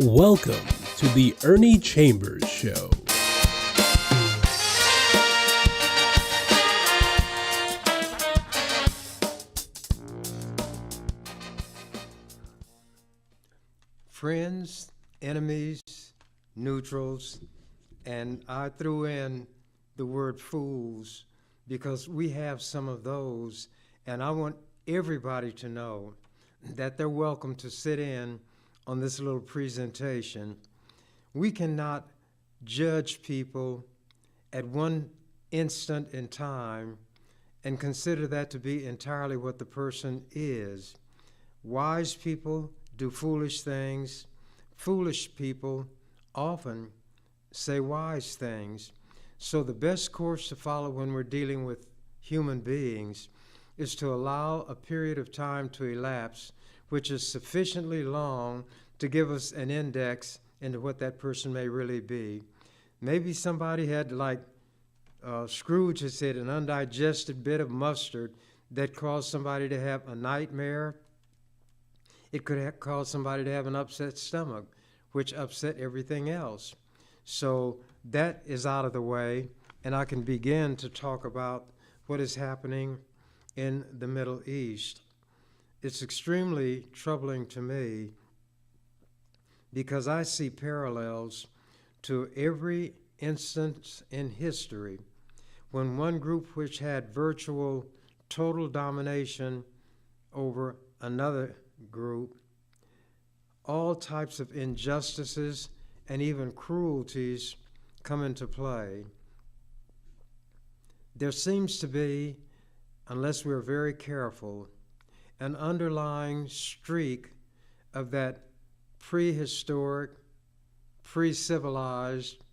Welcome to the Ernie Chambers Show. Friends, enemies, neutrals, and I threw in the word fools because we have some of those, and I want everybody to know that they're welcome to sit in on this little presentation. We cannot judge people at one instant in time and consider that to be entirely what the person is. Wise people do foolish things. Foolish people often say wise things. So the best course to follow when we're dealing with human beings is to allow a period of time to elapse which is sufficiently long to give us an index into what that person may really be. Maybe somebody had, like Scrooge had said, an undigested bit of mustard that caused somebody to have a nightmare. It could have caused somebody to have an upset stomach, which upset everything else. So that is out of the way, and I can begin to talk about what is happening in the Middle East. It's extremely troubling to me because I see parallels to every instance in history when one group which had virtual total domination over another group, all types of injustices and even cruelties come into play. There seems to be, unless we're very careful, an underlying streak of that prehistoric, pre-civilized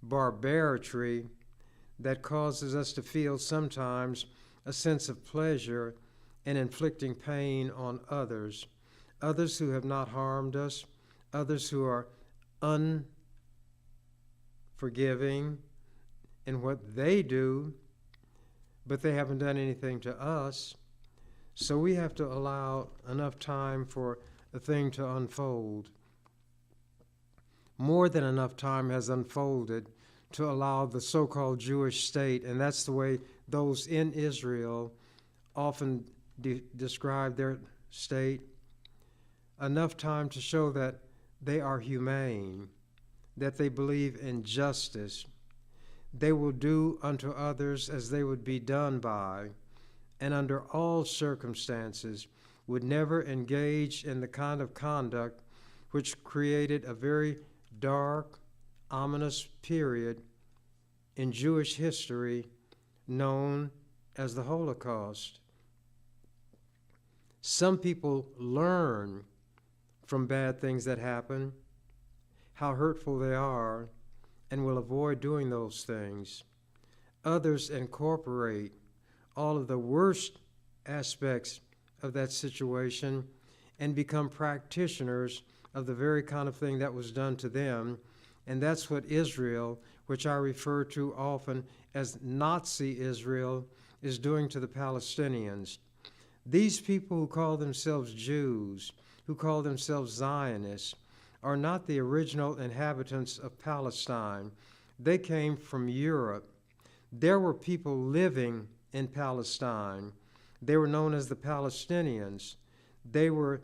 barbarity that causes us to feel sometimes a sense of pleasure in inflicting pain on others who have not harmed us, others who are unforgiving in what they do, but they haven't done anything to us. So we have to allow enough time for the thing to unfold. More than enough time has unfolded to allow the so-called Jewish state, and that's the way those in Israel often describe their state, enough time to show that they are humane, that they believe in justice. They will do unto others as they would be done by, and under all circumstances would never engage in the kind of conduct which created a very dark, ominous period in Jewish history known as the Holocaust. Some people learn from bad things that happen, how hurtful they are, and will avoid doing those things. Others incorporate all of the worst aspects of that situation and become practitioners of the very kind of thing that was done to them. And that's what Israel, which I refer to often as Nazi Israel, is doing to the Palestinians. These people who call themselves Jews, who call themselves Zionists, are not the original inhabitants of Palestine. They came from Europe. There were people living in Palestine. They were known as the Palestinians. They were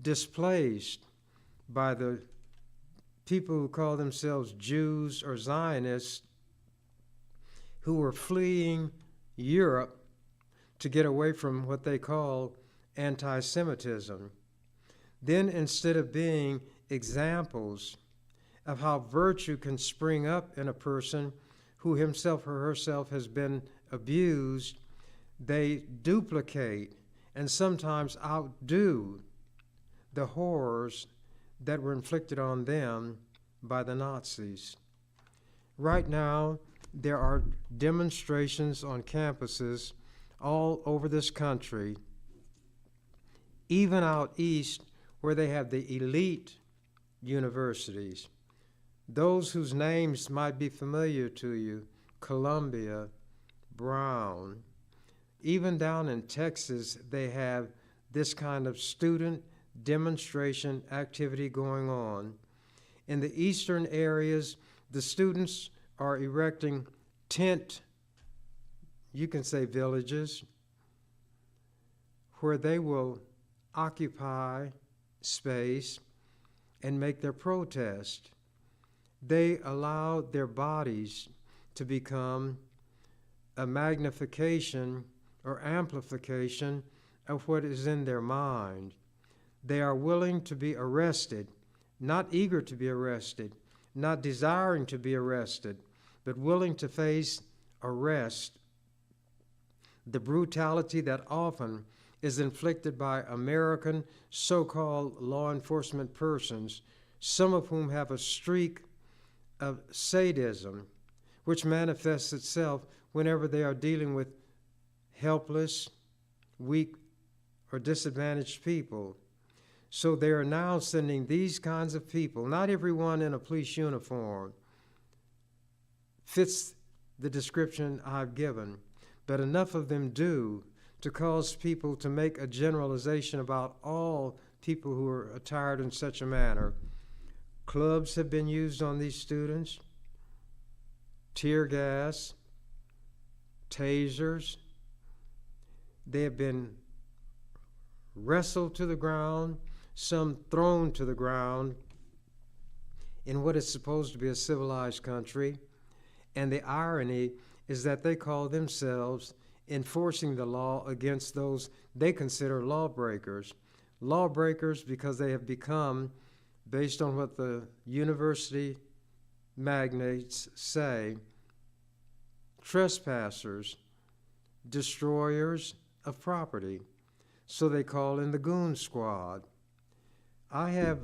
displaced by the people who call themselves Jews or Zionists who were fleeing Europe to get away from what they call anti-Semitism. Then, instead of being examples of how virtue can spring up in a person who himself or herself has been abused, they duplicate and sometimes outdo the horrors that were inflicted on them by the Nazis. Right now, there are demonstrations on campuses all over this country, even out east where they have the elite universities, those whose names might be familiar to you, Columbia, Brown. Even down in Texas, they have this kind of student demonstration activity going on. In the eastern areas, the students are erecting tent, you can say villages, where they will occupy space and make their protest. They allow their bodies to become a magnification or amplification of what is in their mind. They are willing to be arrested, not eager to be arrested, not desiring to be arrested, but willing to face arrest. The brutality that often is inflicted by American so-called law enforcement persons, some of whom have a streak of sadism, which manifests itself whenever they are dealing with helpless, weak, or disadvantaged people. So they are now sending these kinds of people, not everyone in a police uniform fits the description I've given, but enough of them do to cause people to make a generalization about all people who are attired in such a manner. Clubs have been used on these students, tear gas, tasers. They have been wrestled to the ground, some thrown to the ground in what is supposed to be a civilized country. And the irony is that they call themselves enforcing the law against those they consider lawbreakers. Lawbreakers because they have become, based on what the university magnates say, trespassers, destroyers of property. So they call in the goon squad. I have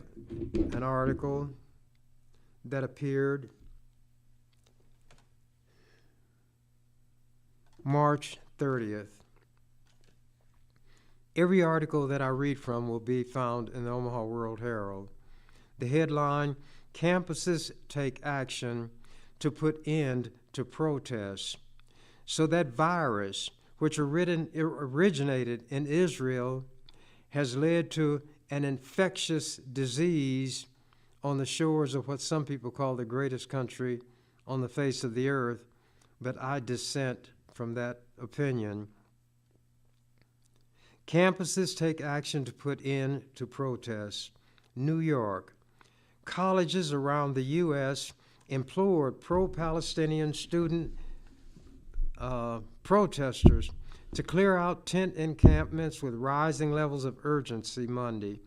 an article that appeared March 30th. Every article that I read from will be found in the Omaha World Herald. The headline, "Campuses Take Action to Put End to Protests." So that virus, which originated in Israel, has led to an infectious disease on the shores of what some people call the greatest country on the face of the earth, but I dissent from that opinion. Campuses take action to put end to protests. New York. Colleges around the U.S. implored pro-Palestinian student protesters to clear out tent encampments with rising levels of urgency Monday,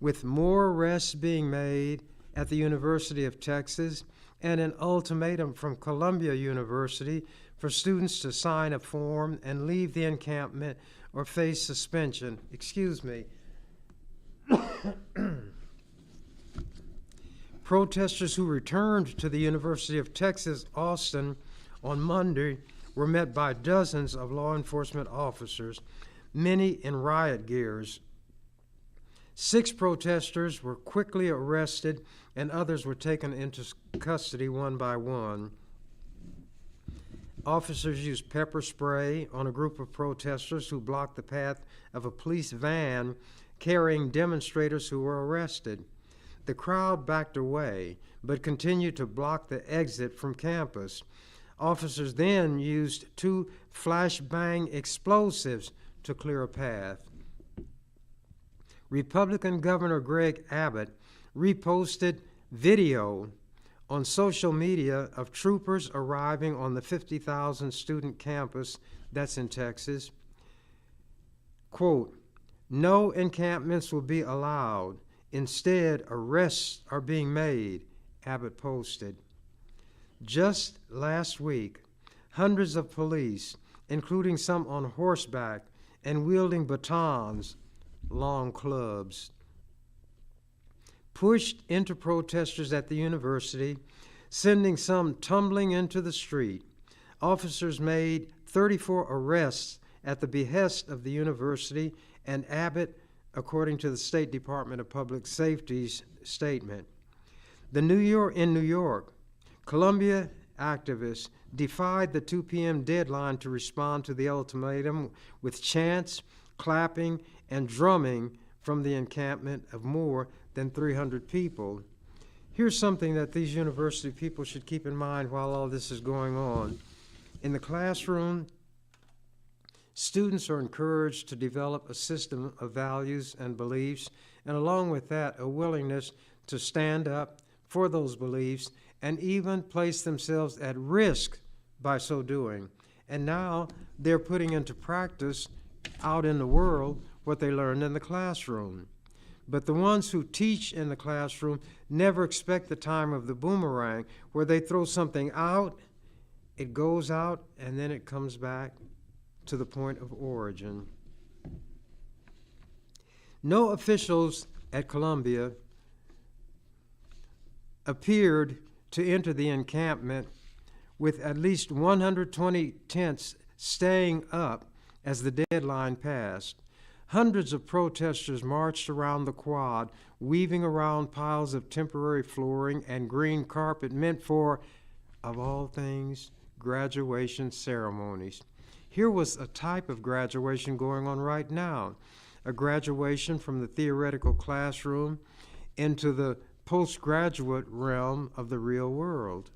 with more arrests being made at the University of Texas and an ultimatum from Columbia University for students to sign a form and leave the encampment or face suspension. Excuse me. Protesters who returned to the University of Texas, Austin, on Monday were met by dozens of law enforcement officers, many in riot gears. 6 protesters were quickly arrested and others were taken into custody one by one. Officers used pepper spray on a group of protesters who blocked the path of a police van carrying demonstrators who were arrested. The crowd backed away, but continued to block the exit from campus. Officers then used 2 flashbang explosives to clear a path. Republican Governor Greg Abbott reposted video on social media of troopers arriving on the 50,000 student campus that's in Texas. Quote, "No encampments will be allowed. Instead, arrests are being made," Abbott posted. Just last week, hundreds of police, including some on horseback and wielding batons, long clubs, pushed into protesters at the university, sending some tumbling into the street. Officers made 34 arrests at the behest of the university and Abbott, according to the State Department of Public Safety's statement. In New York, Columbia activists defied the 2 p.m. deadline to respond to the ultimatum with chants, clapping, and drumming from the encampment of more than 300 people. Here's something that these university people should keep in mind while all this is going on. In the classroom, students are encouraged to develop a system of values and beliefs, and along with that, a willingness to stand up for those beliefs and even place themselves at risk by so doing. And now they're putting into practice out in the world what they learned in the classroom. But the ones who teach in the classroom never expect the time of the boomerang, where they throw something out, it goes out, and then it comes back to the point of origin. No officials at Columbia appeared to enter the encampment with at least 120 tents staying up as the deadline passed. Hundreds of protesters marched around the quad, weaving around piles of temporary flooring and green carpet meant for, of all things, graduation ceremonies. Here was a type of graduation going on right now, a graduation from the theoretical classroom into the postgraduate realm of the real world.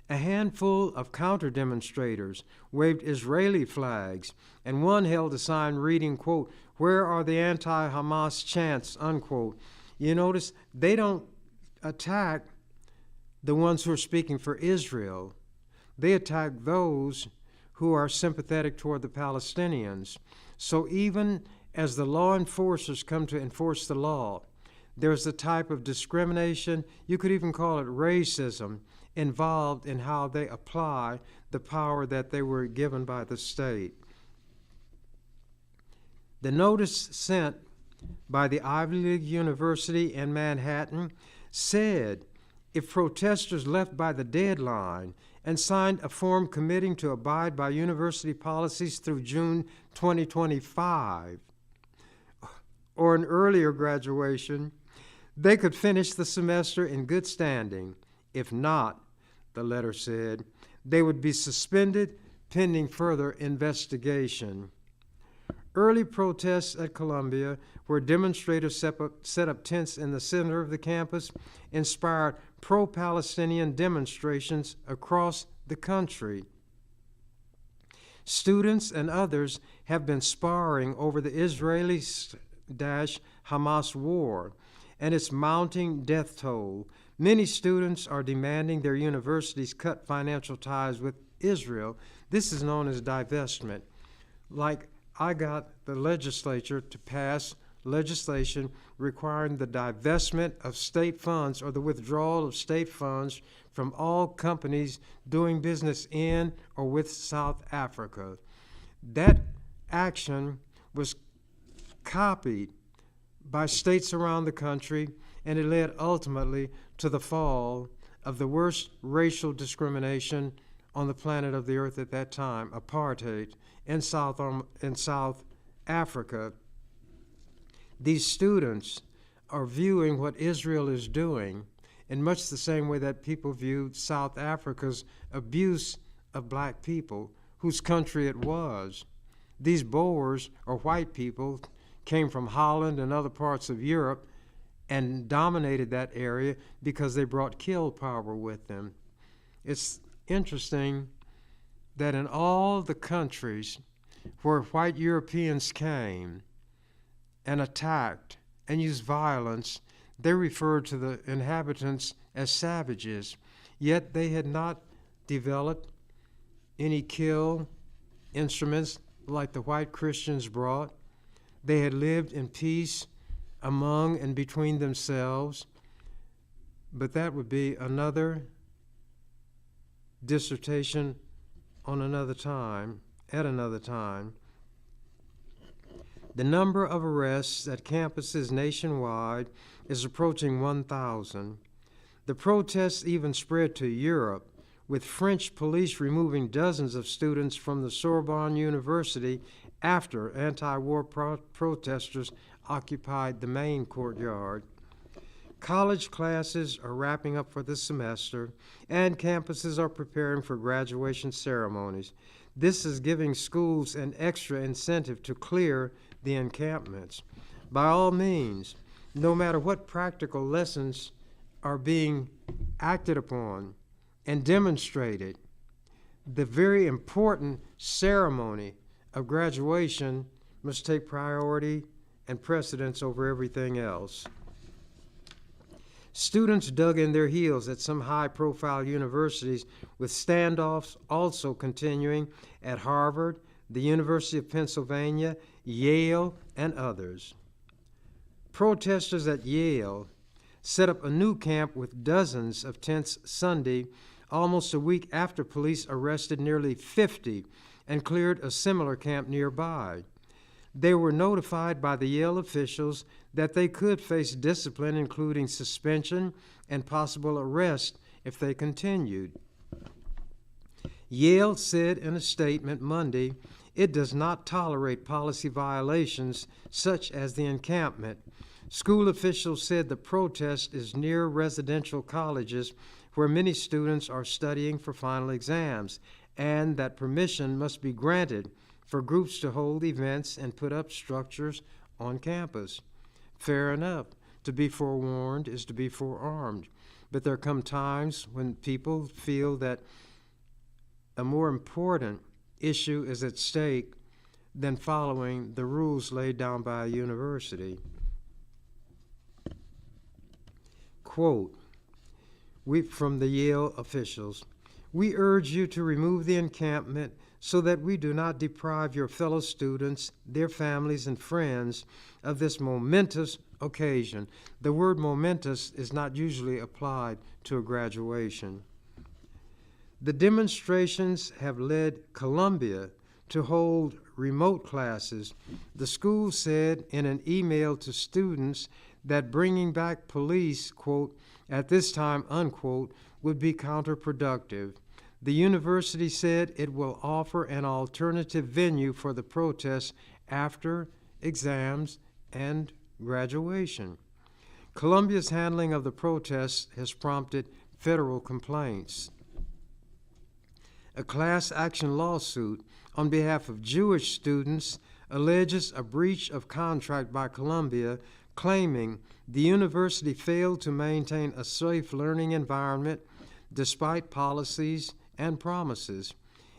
A handful of counter-demonstrators waved Israeli flags, and one held a sign reading, quote, "Where are the anti-Hamas chants," unquote. You notice they don't attack the ones who are speaking for Israel. They attack those who are sympathetic toward the Palestinians. So even as the law enforcers come to enforce the law, there's a type of discrimination, you could even call it racism, involved in how they apply the power that they were given by the state. The notice sent by the Ivy League University in Manhattan said if protesters left by the deadline and signed a form committing to abide by university policies through June 2025, or an earlier graduation, they could finish the semester in good standing. If not, the letter said, they would be suspended pending further investigation. Early protests at Columbia, where demonstrators set up tents in the center of the campus, inspired pro-Palestinian demonstrations across the country. Students and others have been sparring over the Israeli-Hamas war and its mounting death toll. Many students are demanding their universities cut financial ties with Israel. This is known as divestment. Like I got the legislature to pass legislation requiring the divestment of state funds or the withdrawal of state funds from all companies doing business in or with South Africa. That action was copied by states around the country, and it led ultimately to the fall of the worst racial discrimination on the planet of the earth at that time, apartheid, in South Africa. These students are viewing what Israel is doing in much the same way that people viewed South Africa's abuse of black people, whose country it was. These Boers, or white people, came from Holland and other parts of Europe and dominated that area because they brought kill power with them. It's interesting that in all the countries where white Europeans came and attacked and used violence, they referred to the inhabitants as savages, yet they had not developed any kill instruments like the white Christians brought. They had lived in peace among and between themselves, but that would be another dissertation on another time, at another time. The number of arrests at campuses nationwide is approaching 1,000. The protests even spread to Europe, with French police removing dozens of students from the Sorbonne University after anti-war protesters occupied the main courtyard. College classes are wrapping up for the semester, and campuses are preparing for graduation ceremonies. This is giving schools an extra incentive to clear the encampments. By all means, no matter what practical lessons are being acted upon and demonstrated, the very important ceremony of graduation must take priority and precedence over everything else. Students dug in their heels at some high-profile universities, with standoffs also continuing at Harvard, the University of Pennsylvania, Yale, and others. Protesters at Yale set up a new camp with dozens of tents Sunday, almost a week after police arrested nearly 50 and cleared a similar camp nearby. They were notified by the Yale officials that they could face discipline, including suspension and possible arrest if they continued. Yale said in a statement Monday it does not tolerate policy violations such as the encampment. School officials said the protest is near residential colleges where many students are studying for final exams, and that permission must be granted for groups to hold events and put up structures on campus. Fair enough. To be forewarned is to be forearmed. But there come times when people feel that a more important issue is at stake than following the rules laid down by a university. Quote, from the Yale officials, "We urge you to remove the encampment so that we do not deprive your fellow students, their families, and friends of this momentous occasion." The word momentous is not usually applied to a graduation. The demonstrations have led Columbia to hold remote classes. The school said in an email to students that bringing back police, quote, "at this time," unquote, would be counterproductive. The university said it will offer an alternative venue for the protests after exams and graduation. Columbia's handling of the protests has prompted federal complaints. A class action lawsuit on behalf of Jewish students alleges a breach of contract by Columbia, claiming the university failed to maintain a safe learning environment despite policies and promises.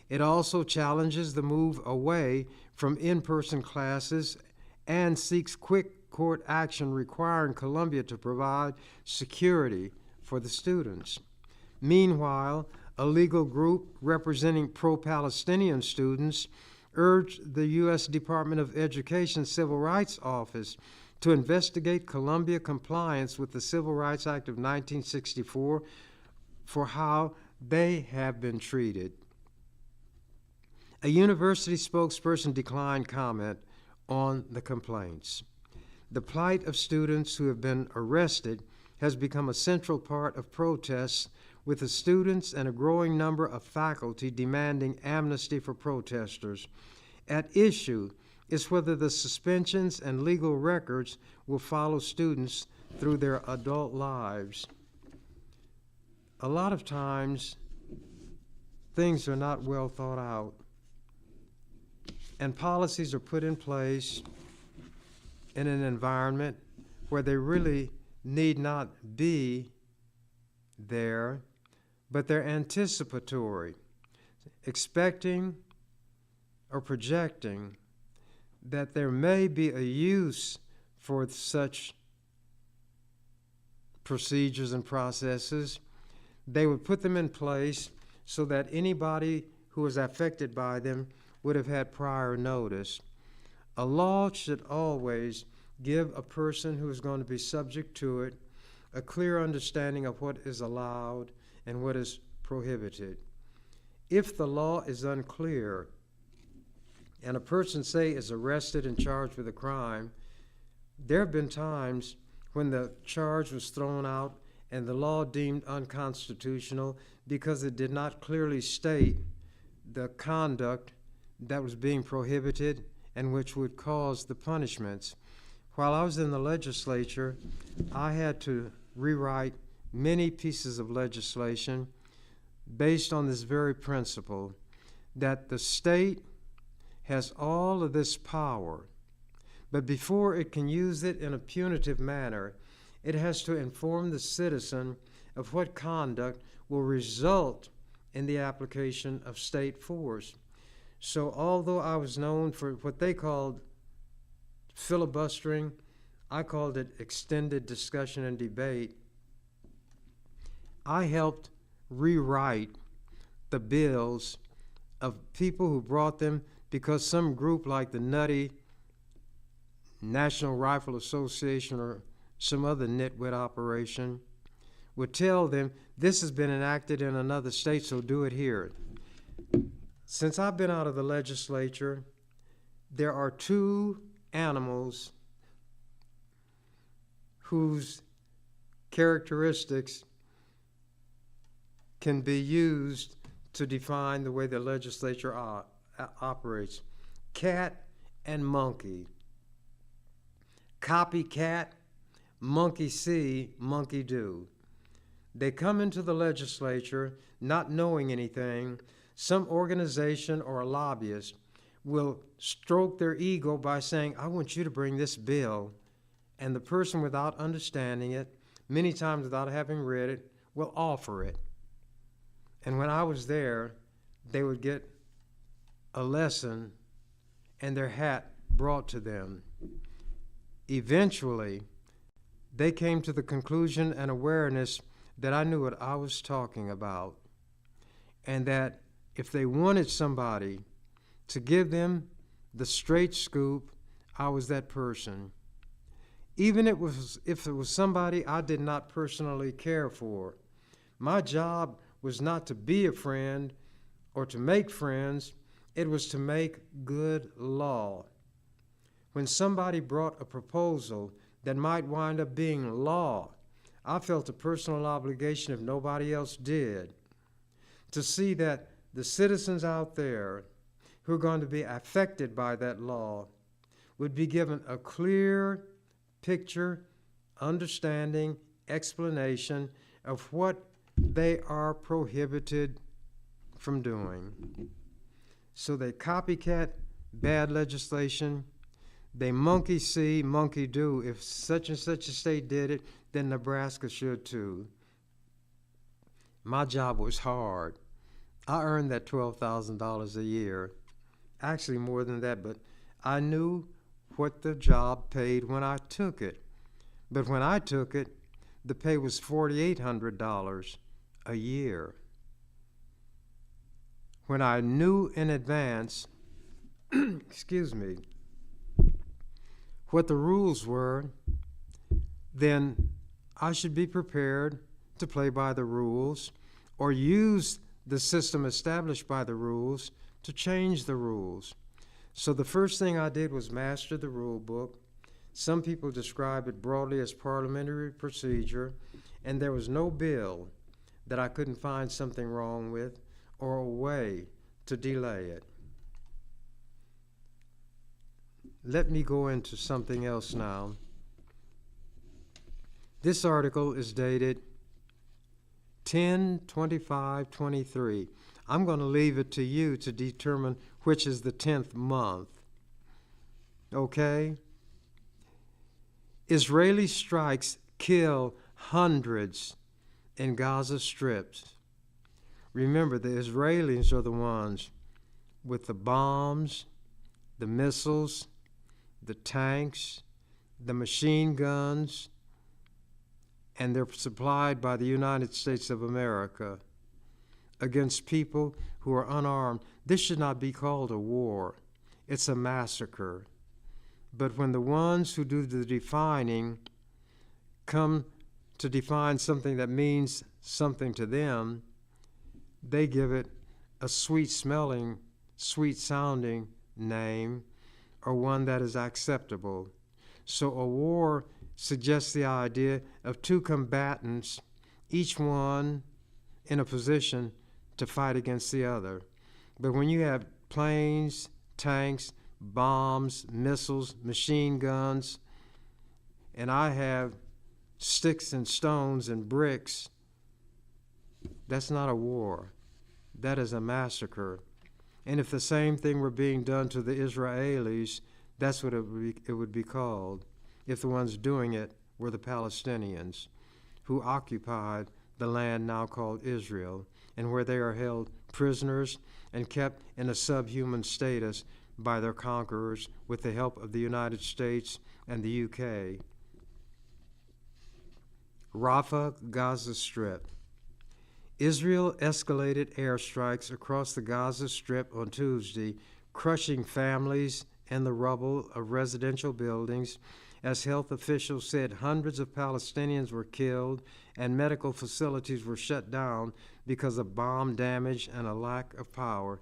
It also challenges the move away from in-person classes and seeks quick court action requiring Columbia to provide security for the students. Meanwhile, a legal group representing pro-Palestinian students urged the U.S. Department of Education Civil Rights Office to investigate Columbia compliance with the Civil Rights Act of 1964 for how they have been treated. A university spokesperson declined comment on the complaints. The plight of students who have been arrested has become a central part of protests, with the students and a growing number of faculty demanding amnesty for protesters. At issue is whether the suspensions and legal records will follow students through their adult lives. A lot of times, things are not well thought out, and policies are put in place in an environment where they really need not be there, but they're anticipatory, expecting or projecting that there may be a use for such procedures and processes. They would put them in place so that anybody who was affected by them would have had prior notice. A law should always give a person who is going to be subject to it a clear understanding of what is allowed and what is prohibited. If the law is unclear and a person, say, is arrested and charged with a crime, there have been times when the charge was thrown out and the law deemed unconstitutional because it did not clearly state the conduct that was being prohibited and which would cause the punishments. While I was in the legislature, I had to rewrite many pieces of legislation based on this very principle, that the state has all of this power, but before it can use it in a punitive manner, It has to inform the citizen of what conduct will result in the application of state force. So although I was known for what they called filibustering, I called it extended discussion and debate. I helped rewrite the bills of people who brought them because some group like the nutty National Rifle Association or some other nitwit operation would tell them, this has been enacted in another state, so do it here. Since I've been out of the legislature, there are two animals whose characteristics can be used to define the way the legislature operates. Cat and monkey. Copycat, monkey see, monkey do. They come into the legislature not knowing anything. Some organization or a lobbyist will stroke their ego by saying, I want you to bring this bill. And the person, without understanding it, many times without having read it, will offer it. And when I was there, they would get a lesson and their hat brought to them. Eventually, they came to the conclusion and awareness that I knew what I was talking about, and that if they wanted somebody to give them the straight scoop, I was that person. Even if it was somebody I did not personally care for. My job was not to be a friend or to make friends, it was to make good law. When somebody brought a proposal that might wind up being law, I felt a personal obligation, if nobody else did, to see that the citizens out there who are going to be affected by that law would be given a clear picture, understanding, explanation of what they are prohibited from doing. So they copycat bad legislation. They monkey see, monkey do. If such and such a state did it, then Nebraska should too. My job was hard. I earned that $12,000 a year. Actually more than that, but I knew what the job paid when I took it. But when I took it, the pay was $4,800 a year. When I knew in advance, excuse me, what the rules were, then I should be prepared to play by the rules or use the system established by the rules to change the rules. So the first thing I did was master the rule book. Some people describe it broadly as parliamentary procedure, and there was no bill that I couldn't find something wrong with or a way to delay it. Let me go into something else now. This article is dated 10/25/23. I'm going to leave it to you to determine which is the 10th month. Okay? Israeli strikes kill hundreds in Gaza strips. Remember, the Israelis are the ones with the bombs, the missiles, the tanks, the machine guns, and they're supplied by the United States of America against people who are unarmed. This should not be called a war. It's a massacre. But when the ones who do the defining come to define something that means something to them, they give it a sweet-smelling, sweet-sounding name, or one that is acceptable. So a war suggests the idea of two combatants, each one in a position to fight against the other. But when you have planes, tanks, bombs, missiles, machine guns, and I have sticks and stones and bricks, that's not a war. That is a massacre. And if the same thing were being done to the Israelis, that's what it would be called, if the ones doing it were the Palestinians, who occupied the land now called Israel, and where they are held prisoners and kept in a subhuman status by their conquerors with the help of the United States and the UK. Rafah, Gaza Strip. Israel escalated airstrikes across the Gaza Strip on Tuesday, crushing families and the rubble of residential buildings. As health officials said, hundreds of Palestinians were killed and medical facilities were shut down because of bomb damage and a lack of power.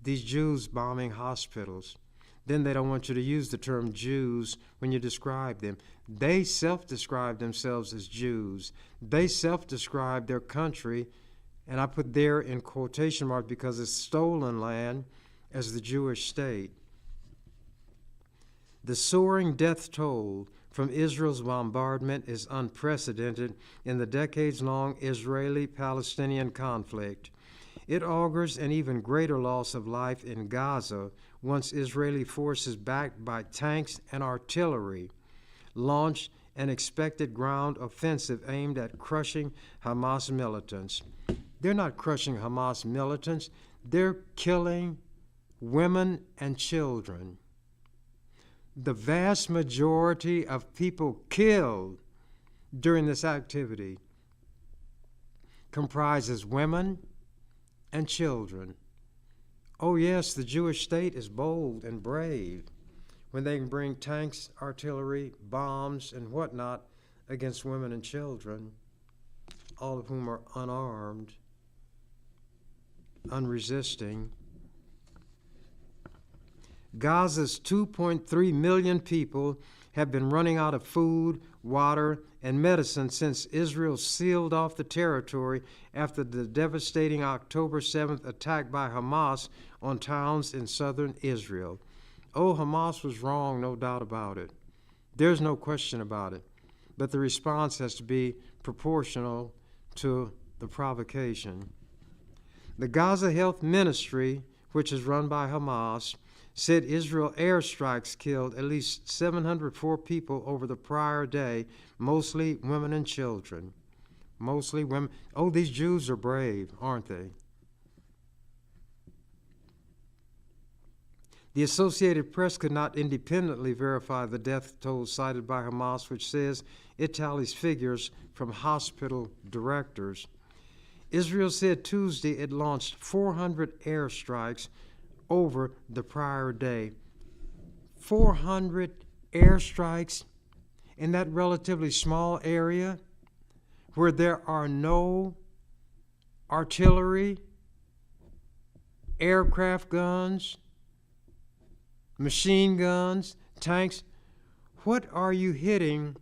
These Jews bombing hospitals. Then they don't want you to use the term Jews when you describe them. They self-describe themselves as Jews. They self-describe their country, and I put there in quotation marks because it's stolen land, as the Jewish state. The soaring death toll from Israel's bombardment is unprecedented in the decades-long Israeli-Palestinian conflict. It augurs an even greater loss of life in Gaza once Israeli forces backed by tanks and artillery launched an expected ground offensive aimed at crushing Hamas militants. They're not crushing Hamas militants, they're killing women and children. The vast majority of people killed during this activity comprises women and children. Oh yes, the Jewish state is bold and brave when they can bring tanks, artillery, bombs, and whatnot against women and children, all of whom are unarmed, unresisting. Gaza's 2.3 million people have been running out of food, water, and medicine since Israel sealed off the territory after the devastating October 7th attack by Hamas on towns in southern Israel. Oh, Hamas was wrong, no doubt about it. There's no question about it. But the response has to be proportional to the provocation. The Gaza Health Ministry, which is run by Hamas, said Israel airstrikes killed at least 704 people over the prior day, mostly women and children. Mostly women. Oh, these Jews are brave, aren't they? The Associated Press could not independently verify the death toll cited by Hamas, which says it tallies figures from hospital directors. Israel said Tuesday it launched 400 airstrikes over the prior day. 400 airstrikes in that relatively small area where there are no artillery, aircraft guns, machine guns, tanks. What are you hitting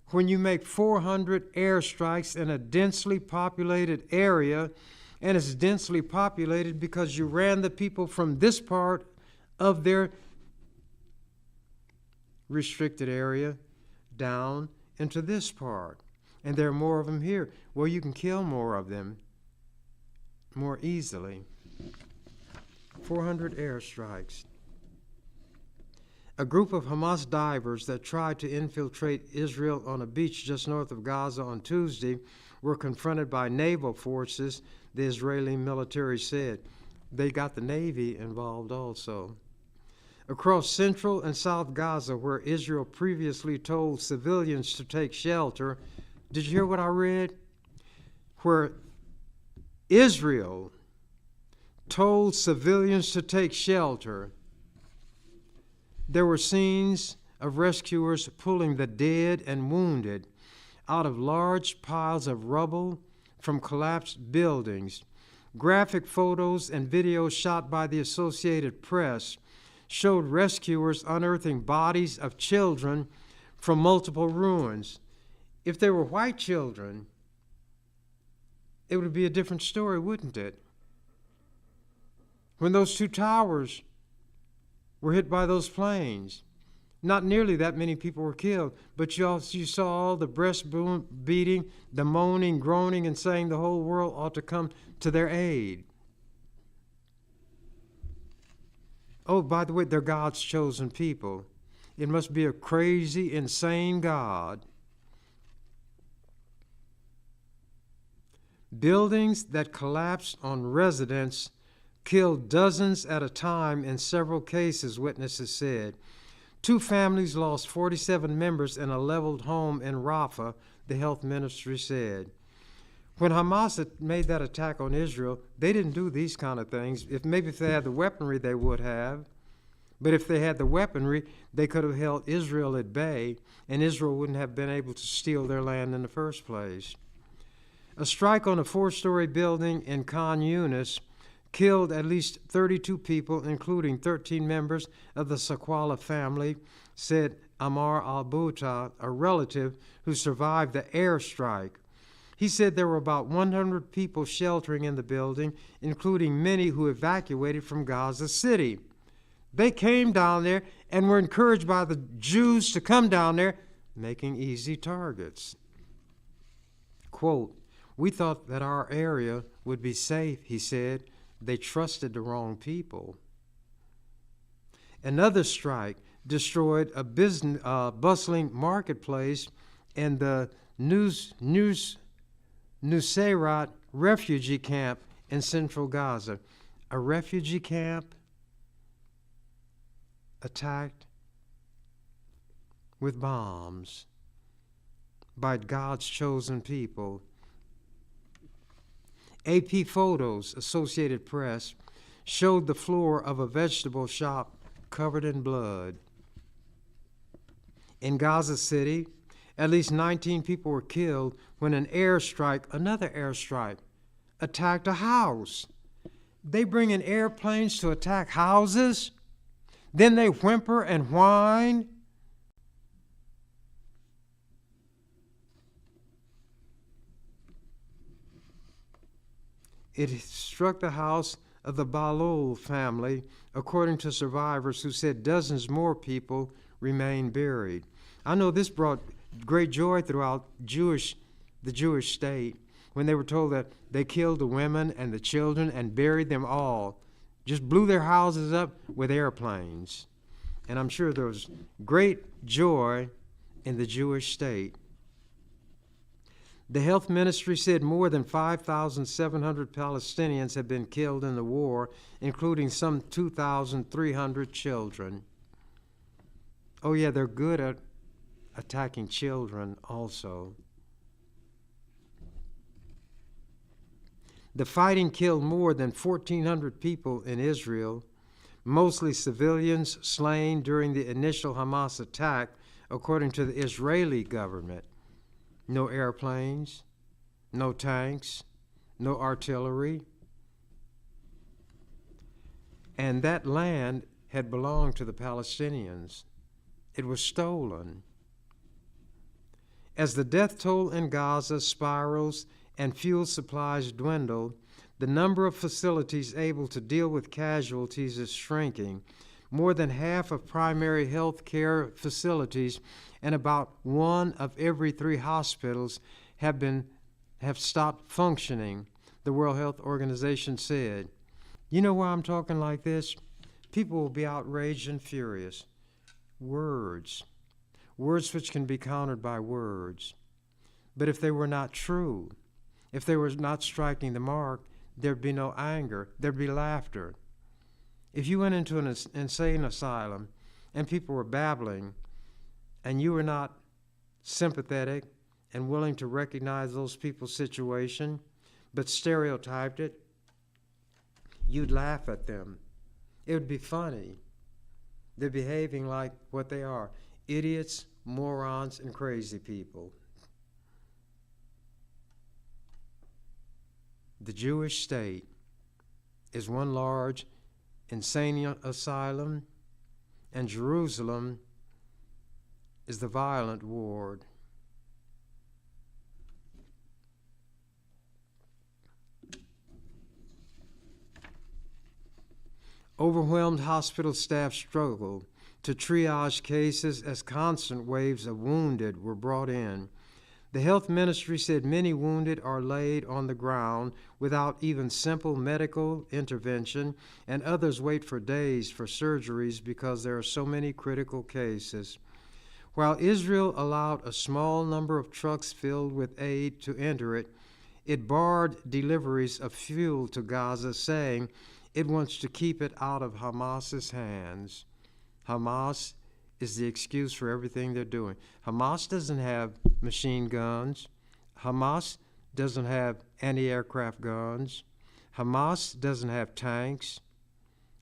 when you make 400 airstrikes in a densely populated area? And it's densely populated because you ran the people from this part of their restricted area down into this part. And there are more of them here. Well, you can kill more of them more easily. 400 airstrikes. A group of Hamas divers that tried to infiltrate Israel on a beach just north of Gaza on Tuesday were confronted by naval forces, the Israeli military said. They got the Navy involved also. Across central and south Gaza, where Israel previously told civilians to take shelter, did you hear what I read? Where Israel told civilians to take shelter, there were scenes of rescuers pulling the dead and wounded out of large piles of rubble from collapsed buildings. Graphic photos and videos shot by the Associated Press showed rescuers unearthing bodies of children from multiple ruins. If they were white children, it would be a different story, wouldn't it? When those two towers were hit by those planes, not nearly that many people were killed, but you saw all the breast beating, the moaning, groaning, and saying the whole world ought to come to their aid. Oh, by the way, they're God's chosen people. It must be a crazy, insane God Buildings that collapsed on residents killed dozens at a time in several cases, witnesses said. 2 families lost 47 members in a leveled home in Rafah, the health ministry said. When Hamas had made that attack on Israel, they didn't do these kind of things. If they had the weaponry, they would have. But if they had the weaponry, they could have held Israel at bay, and Israel wouldn't have been able to steal their land in the first place. A strike on a 4-story building in Khan Yunis killed at least 32 people, including 13 members of the Sakwala family, said Amar al-Bouta, a relative who survived the airstrike. He said there were about 100 people sheltering in the building, including many who evacuated from Gaza City. They came down there and were encouraged by the Jews to come down there, making easy targets. Quote, "We thought that our area would be safe," he said. "They trusted the wrong people." Another strike destroyed a bustling marketplace in the Nusayrat refugee camp in central Gaza. A refugee camp attacked with bombs by God's chosen people. AP photos, Associated Press, showed the floor of a vegetable shop covered in blood. In Gaza City, at least 19 people were killed when another airstrike, attacked a house. They bring in airplanes to attack houses? Then they whimper and whine? It struck the house of the Balul family, according to survivors who said dozens more people remain buried. I know this brought great joy throughout the Jewish state when they were told that they killed the women and the children and buried them all, just blew their houses up with airplanes. And I'm sure there was great joy in the Jewish state. The health ministry said more than 5,700 Palestinians have been killed in the war, including some 2,300 children. Oh yeah, they're good at attacking children also. The fighting killed more than 1,400 people in Israel, mostly civilians slain during the initial Hamas attack, according to the Israeli government. No airplanes, no tanks, no artillery. And that land had belonged to the Palestinians. It was stolen. As the death toll in Gaza spirals and fuel supplies dwindle, the number of facilities able to deal with casualties is shrinking. More than half of primary health care facilities and about 1 of every 3 hospitals have stopped functioning, the World Health Organization said. You know why I'm talking like this? People will be outraged and furious. Words which can be countered by words. But if they were not true, if they were not striking the mark, there'd be no anger, there'd be laughter. If you went into an insane asylum and people were babbling and you were not sympathetic and willing to recognize those people's situation, but stereotyped it, you'd laugh at them. It would be funny. They're behaving like what they are, idiots, morons, and crazy people. The Jewish state is one large insane asylum, and Jerusalem is the violent ward. Overwhelmed hospital staff struggled to triage cases as constant waves of wounded were brought in. The health ministry said many wounded are laid on the ground without even simple medical intervention, and others wait for days for surgeries because there are so many critical cases. While Israel allowed a small number of trucks filled with aid to enter it, it barred deliveries of fuel to Gaza, saying it wants to keep it out of Hamas's hands. Hamas is the excuse for everything they're doing. Hamas doesn't have machine guns. Hamas doesn't have anti-aircraft guns. Hamas doesn't have tanks.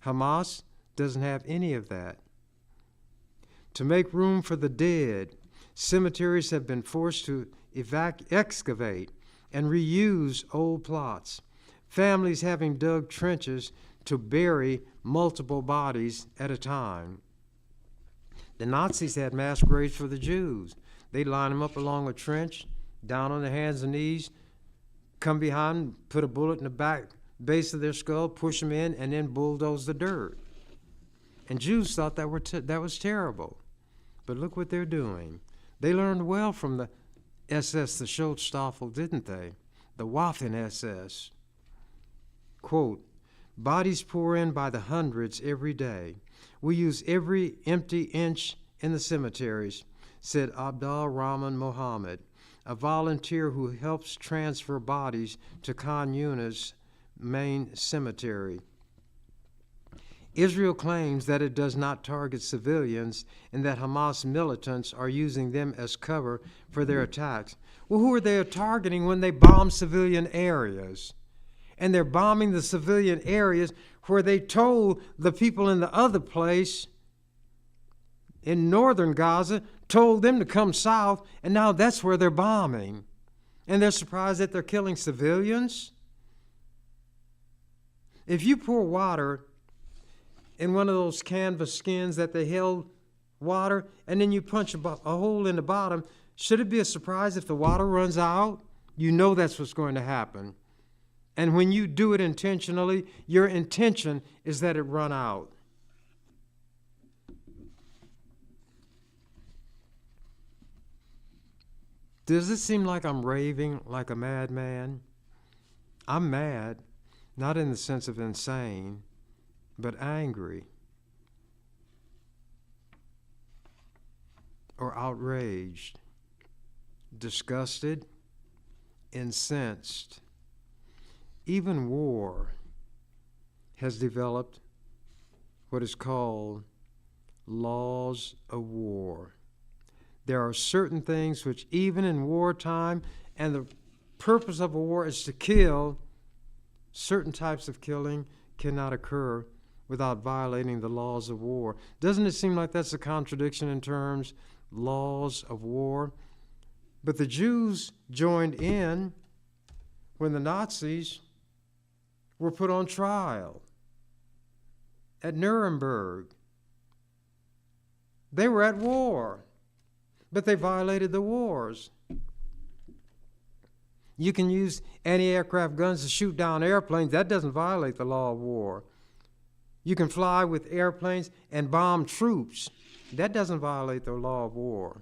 Hamas doesn't have any of that. To make room for the dead, cemeteries have been forced to excavate and reuse old plots, families having dug trenches to bury multiple bodies at a time. The Nazis had mass graves for the Jews. They'd line them up along a trench, down on their hands and knees, come behind, put a bullet in the back base of their skull, push them in, and then bulldoze the dirt. And Jews thought that was terrible. But look what they're doing. They learned well from the SS, the Schutzstaffel, didn't they? The Waffen-SS. Quote, bodies pour in by the hundreds every day. We use every empty inch in the cemeteries, said Abdul Rahman Mohammed, a volunteer who helps transfer bodies to Khan Yunis main cemetery. Israel claims that it does not target civilians and that Hamas militants are using them as cover for their attacks. Well, who are they targeting when they bomb civilian areas? And they're bombing the civilian areas where they told the people in the other place in northern Gaza, told them to come south, and now that's where they're bombing. And they're surprised that they're killing civilians? If you pour water in one of those canvas skins that they held water, and then you punch a hole in the bottom, should it be a surprise if the water runs out? You know that's what's going to happen. And when you do it intentionally, your intention is that it run out. Does it seem like I'm raving like a madman? I'm mad, not in the sense of insane, but angry or outraged, disgusted, incensed. Even war has developed what is called laws of war. There are certain things which, even in wartime, and the purpose of a war is to kill, certain types of killing cannot occur without violating the laws of war. Doesn't it seem like that's a contradiction in terms, laws of war? But the Jews joined in when the Nazis were put on trial at Nuremberg. They were at war, but they violated the wars. You can use anti-aircraft guns to shoot down airplanes. That doesn't violate the law of war. You can fly with airplanes and bomb troops. That doesn't violate the law of war.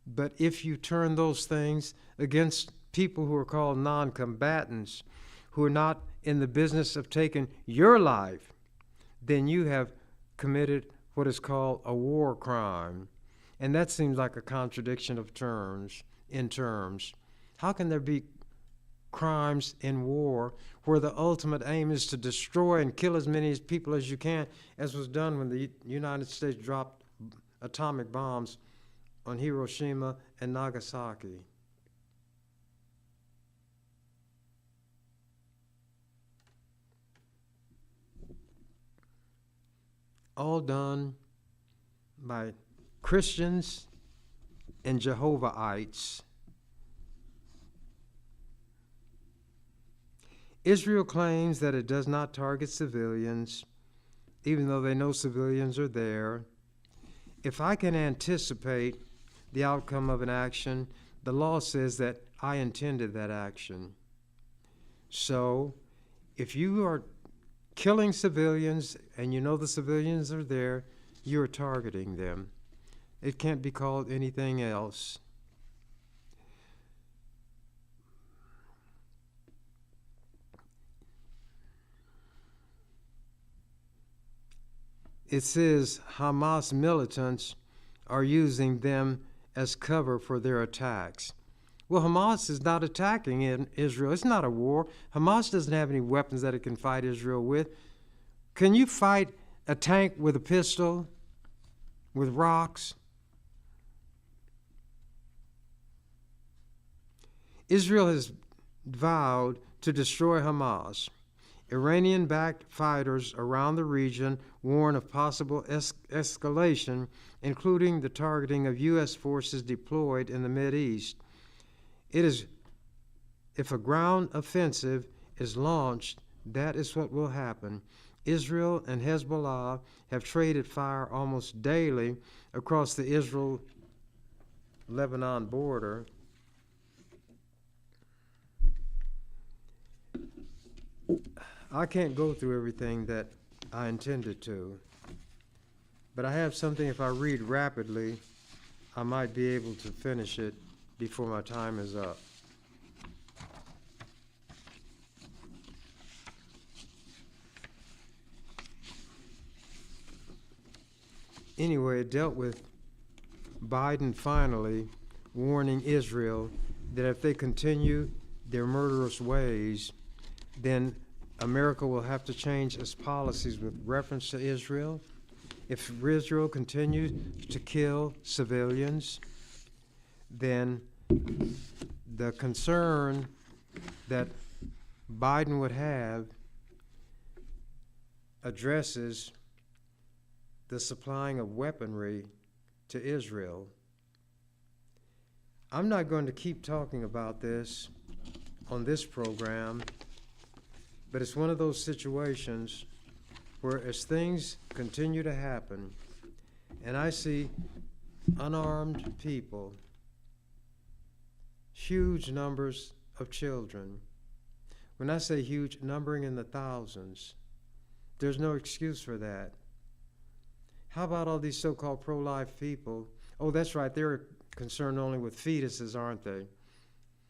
But if you turn those things against people who are called non-combatants, who are not in the business of taking your life, then you have committed what is called a war crime. And that seems like a contradiction of terms, in terms. How can there be crimes in war where the ultimate aim is to destroy and kill as many people as you can, as was done when the United States dropped atomic bombs on Hiroshima and Nagasaki? All done by Christians and Jehovahites. Israel claims that it does not target civilians, even though they know civilians are there. If I can anticipate the outcome of an action, the law says that I intended that action. So, if you are killing civilians and you know the civilians are there, you're targeting them. It can't be called anything else. It says Hamas militants are using them as cover for their attacks. Well, Hamas is not attacking in Israel. It's not a war. Hamas doesn't have any weapons that it can fight Israel with. Can you fight a tank with a pistol, with rocks? Israel has vowed to destroy Hamas. Iranian-backed fighters around the region warn of possible escalation, including the targeting of U.S. forces deployed in the Mideast. If a ground offensive is launched, that is what will happen. Israel and Hezbollah have traded fire almost daily across the Israel-Lebanon border. I can't go through everything that I intended to, but I have something. If I read rapidly, I might be able to finish it before my time is up. Anyway, it dealt with Biden finally warning Israel that if they continue their murderous ways, then America will have to change its policies with reference to Israel. If Israel continues to kill civilians, then the concern that Biden would have addresses the supplying of weaponry to Israel. I'm not going to keep talking about this on this program, but it's one of those situations where as things continue to happen, and I see unarmed people, huge numbers of children. When I say huge, numbering in the thousands, there's no excuse for that. How about all these so-called pro-life people? Oh, that's right, they're concerned only with fetuses, aren't they?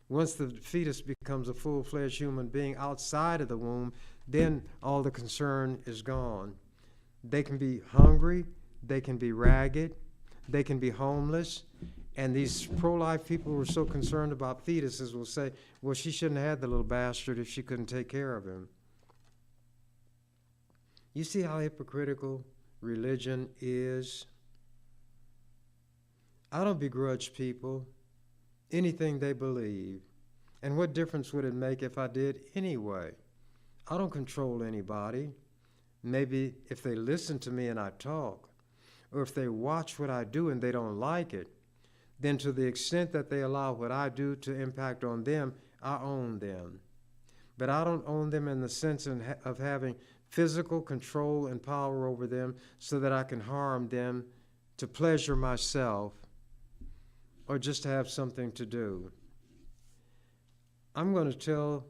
Once the fetus becomes a full-fledged human being outside of the womb, then all the concern is gone. They can be hungry, they can be ragged, they can be homeless, and these pro-life people who are so concerned about fetuses will say, well, she shouldn't have had the little bastard if she couldn't take care of him. You see how hypocritical religion is? I don't begrudge people anything they believe. And what difference would it make if I did anyway? I don't control anybody. Maybe if they listen to me and I talk, or if they watch what I do and they don't like it, then to the extent that they allow what I do to impact on them, I own them. But I don't own them in the sense of having physical control and power over them so that I can harm them to pleasure myself or just to have something to do. I'm going to tell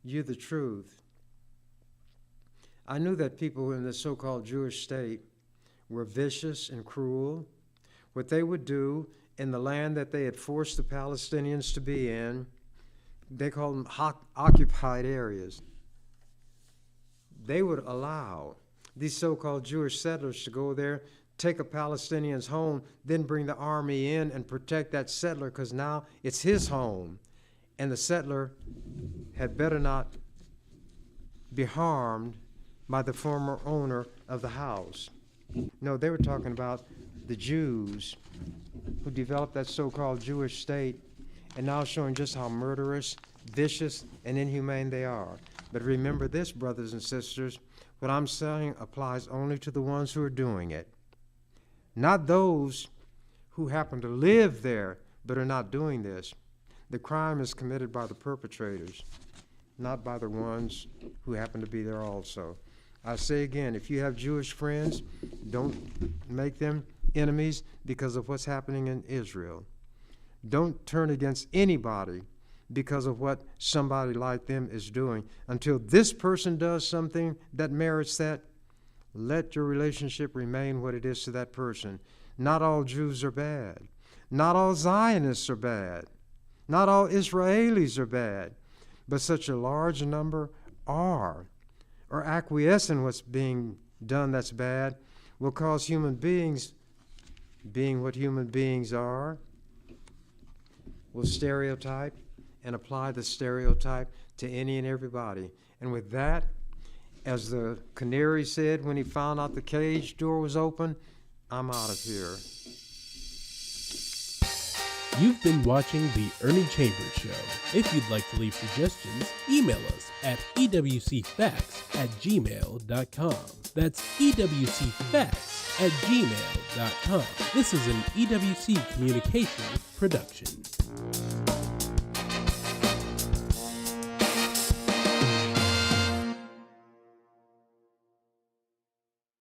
you the truth. I knew that people in the so-called Jewish state were vicious and cruel. What they would do in the land that they had forced the Palestinians to be in, they call them occupied areas. They would allow these so-called Jewish settlers to go there, take a Palestinian's home, then bring the army in and protect that settler because now it's his home. And the settler had better not be harmed by the former owner of the house. No, they were talking about the Jews who developed that so-called Jewish state and now showing just how murderous, vicious, and inhumane they are. But remember this, brothers and sisters, what I'm saying applies only to the ones who are doing it, not those who happen to live there but are not doing this. The crime is committed by the perpetrators, not by the ones who happen to be there also. I say again, if you have Jewish friends, don't make them enemies because of what's happening in Israel. Don't turn against anybody because of what somebody like them is doing. Until this person does something that merits that, let your relationship remain what it is to that person. Not all Jews are bad. Not all Zionists are bad. Not all Israelis are bad. But such a large number are, or acquiesce in what's being done that's bad, will cause human beings, being what human beings are, will stereotype and apply the stereotype to any and everybody. And with that, as the canary said when he found out the cage door was open, I'm out of here. You've been watching The Ernie Chambers Show. If you'd like to leave suggestions, email us at ewcfacts@gmail.com. That's ewcfacts@gmail.com. This is an EWC Communication production.